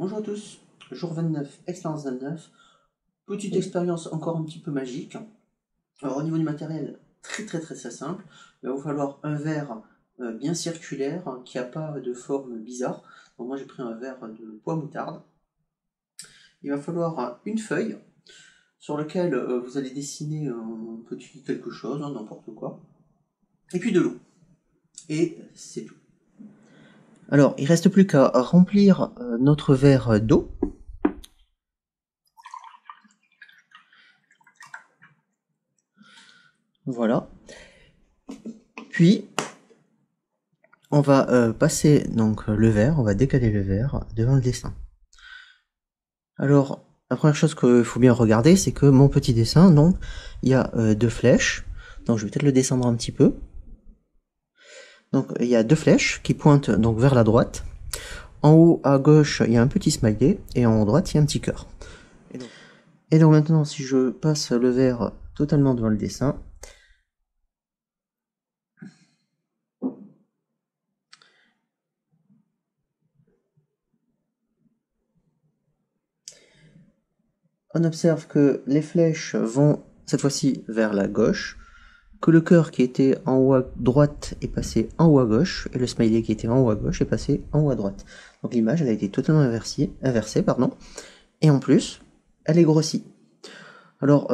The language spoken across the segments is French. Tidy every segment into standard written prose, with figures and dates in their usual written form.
Bonjour à tous, jour 29, expérience 29, petite expérience encore un petit peu magique. Alors au niveau du matériel, très simple. Il va vous falloir un verre bien circulaire qui n'a pas de forme bizarre. Donc moi j'ai pris un verre de pois moutarde. Il va falloir une feuille sur laquelle vous allez dessiner un petit quelque chose, n'importe quoi. Et puis de l'eau. Et c'est tout. Alors il ne reste plus qu'à remplir notre verre d'eau. Voilà. Puis, on va passer donc le verre, on va décaler le verre devant le dessin. Alors, la première chose qu'il faut bien regarder, c'est que mon petit dessin, donc, il y a deux flèches. Donc, je vais peut-être le descendre un petit peu. Donc, il y a deux flèches qui pointent donc vers la droite. En haut à gauche, il y a un petit smiley, et en haut à droite, il y a un petit cœur. Et donc maintenant, si je passe le verre totalement devant le dessin, on observe que les flèches vont cette fois-ci vers la gauche, que le cœur qui était en haut à droite est passé en haut à gauche, et le smiley qui était en haut à gauche est passé en haut à droite. Donc l'image elle a été totalement inversée, et en plus, elle est grossie. Alors,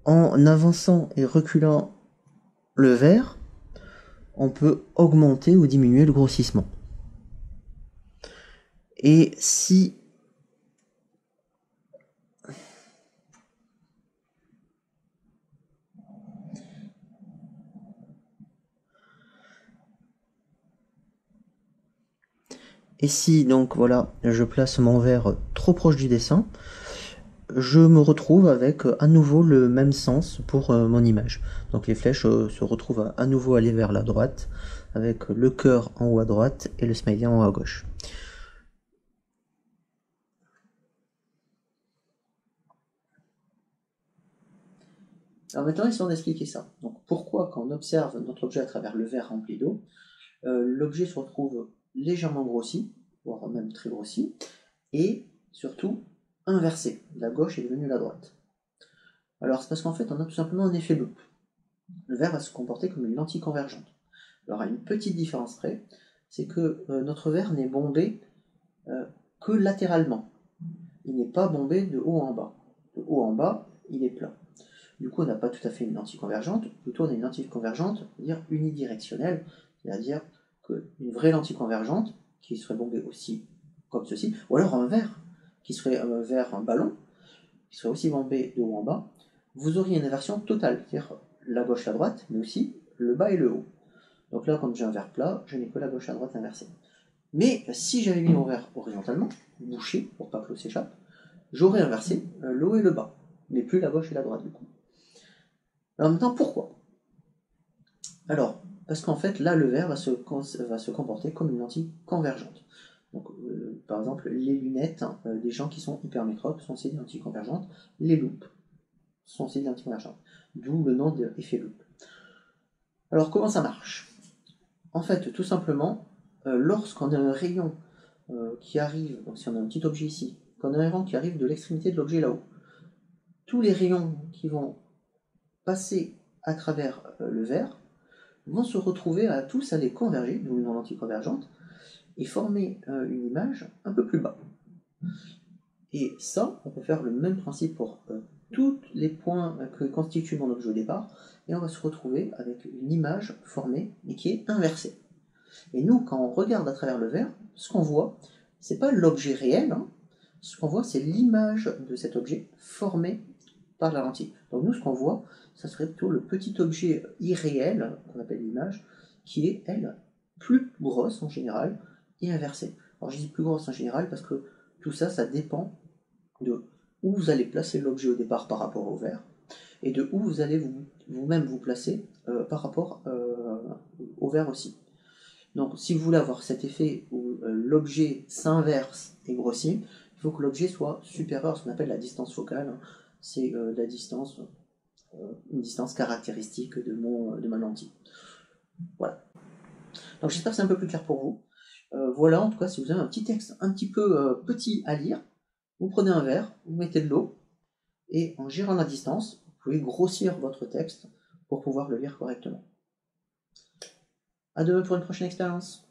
en avançant et reculant le verre, on peut augmenter ou diminuer le grossissement. Et si donc voilà, je place mon verre trop proche du dessin, je me retrouve avec à nouveau le même sens pour mon image. Donc les flèches se retrouvent à nouveau aller vers la droite, avec le cœur en haut à droite et le smiley en haut à gauche. Alors maintenant, essayons d'expliquer ça. Donc pourquoi, quand on observe notre objet à travers le verre rempli d'eau, l'objet se retrouve légèrement grossi, voire même très grossi, et surtout inversé. La gauche est devenue la droite. Alors c'est parce qu'en fait, on a tout simplement un effet loop. Le verre va se comporter comme une lentille convergente. Alors à une petite différence près, c'est que notre verre n'est bombé que latéralement. Il n'est pas bombé de haut en bas. De haut en bas, il est plat. Du coup, on n'a pas tout à fait une lentille convergente, plutôt on a une lentille convergente, c'est-à-dire unidirectionnelle, c'est-à-dire qu'une vraie lentille convergente, qui serait bombée aussi comme ceci, ou alors un verre, qui serait un ballon, qui serait aussi bombé de haut en bas, vous auriez une inversion totale, c'est-à-dire la gauche, la droite, mais aussi le bas et le haut. Donc là, comme j'ai un verre plat, je n'ai que la gauche et la droite inversée. Mais si j'avais mis mon verre horizontalement, bouché, pour pas que l'eau s'échappe, j'aurais inversé le haut et le bas, mais plus la gauche et la droite du coup. Alors maintenant, pourquoi? Alors, parce qu'en fait, là, le verre va se comporter comme une lentille convergente. Donc, par exemple, les lunettes des gens qui sont hypermétropes sont aussi des lentilles convergentes. Les loupes sont aussi des lentilles convergentes. D'où le nom d'effet loop. Alors, comment ça marche? En fait, tout simplement, lorsqu'on a un rayon qui arrive, donc si on a un petit objet ici, qu'on a un rayon qui arrive de l'extrémité de l'objet là-haut, tous les rayons qui vont passer à travers le verre vont se retrouver à tous aller converger, d'où une lentille convergente, et former une image un peu plus bas. Et ça, on peut faire le même principe pour tous les points que constitue mon objet au départ, et on va se retrouver avec une image formée, mais qui est inversée. Et nous, quand on regarde à travers le verre, ce qu'on voit, c'est pas l'objet réel, hein. Ce qu'on voit, c'est l'image de cet objet formée par la lentille. Donc nous, ce qu'on voit, ça serait plutôt le petit objet irréel, qu'on appelle l'image, qui est, elle, plus grosse en général, et inversée. Alors je dis plus grosse en général parce que tout ça, ça dépend de où vous allez placer l'objet au départ par rapport au verre, et de où vous allez vous-même vous placer par rapport au verre aussi. Donc si vous voulez avoir cet effet où l'objet s'inverse et grossit, il faut que l'objet soit supérieur à ce qu'on appelle la distance focale, hein. C'est la distance, une distance caractéristique de ma lentille. Voilà. Donc j'espère que c'est un peu plus clair pour vous. Voilà, en tout cas, si vous avez un petit texte un petit peu petit à lire, vous prenez un verre, vous mettez de l'eau, et en gérant la distance, vous pouvez grossir votre texte pour pouvoir le lire correctement. À demain pour une prochaine expérience.